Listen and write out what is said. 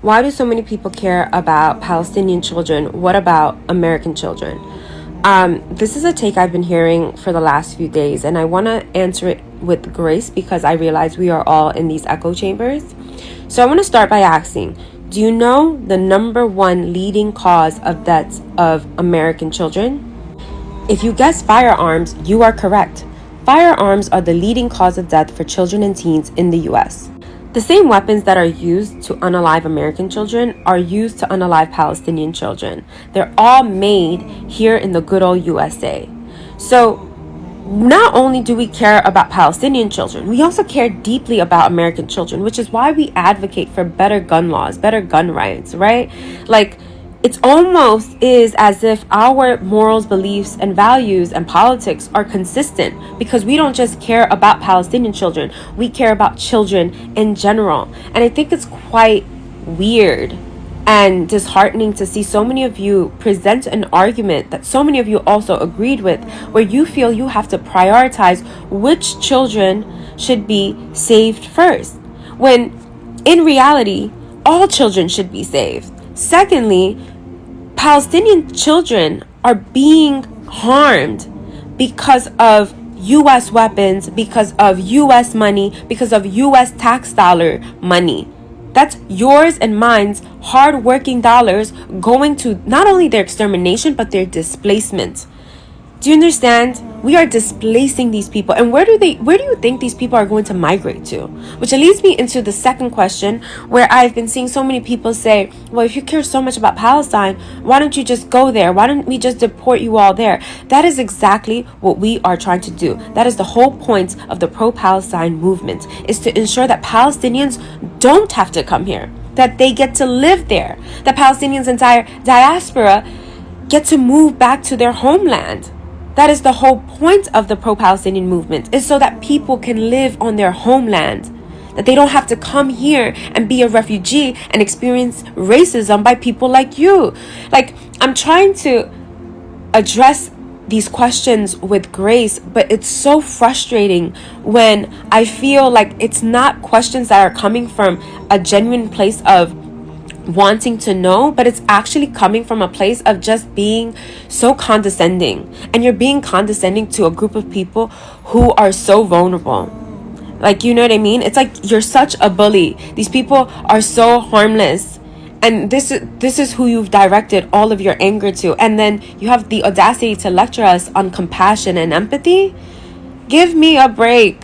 Why do so many people care about Palestinian children? What about American children? This is a take I've been hearing for the last few days, and I want to answer it with grace because I realize we are all in these echo chambers. So I want to start by asking, do you know the number one leading cause of deaths of American children? If you guess firearms, you are correct. Firearms are the leading cause of death for children and teens in the US. The same weapons that are used to unalive American children are used to unalive Palestinian children. They're all made here in the good old USA. So not only do we care about Palestinian children, we also care deeply about American children, which is why we advocate for better gun laws, better gun rights, right? Like, it's almost is as if our morals, beliefs, and values and politics are consistent because we don't just care about Palestinian children, we care about children in general. And I think it's quite weird and disheartening to see so many of you present an argument that so many of you also agreed with, where you feel you have to prioritize which children should be saved first, when in reality, all children should be saved. Secondly, Palestinian children are being harmed because of U.S. weapons, because of U.S. money, because of U.S. tax dollar money. That's yours and mine's hard-working dollars going to not only their extermination, but their displacement. Do you understand? We are displacing these people. And where do you think these people are going to migrate to? Which leads me into the second question, where I've been seeing so many people say, well, if you care so much about Palestine, why don't you just go there? Why don't we just deport you all there? That is exactly what we are trying to do. That is the whole point of the pro-Palestine movement, is to ensure that Palestinians don't have to come here, that they get to live there, that Palestinians' entire diaspora get to move back to their homeland. That is the whole point of the pro-Palestinian movement, is so that people can live on their homeland, that they don't have to come here and be a refugee and experience racism by people like you. Like, I'm trying to address these questions with grace, but it's so frustrating when I feel like it's not questions that are coming from a genuine place of wanting to know, but it's actually coming from a place of just being so condescending. And you're being condescending to a group of people who are so vulnerable. Like, you know what I mean? It's like you're such a bully. These people are so harmless, and this is who you've directed all of your anger to, and then you have the audacity to lecture us on compassion and empathy. Give me a break.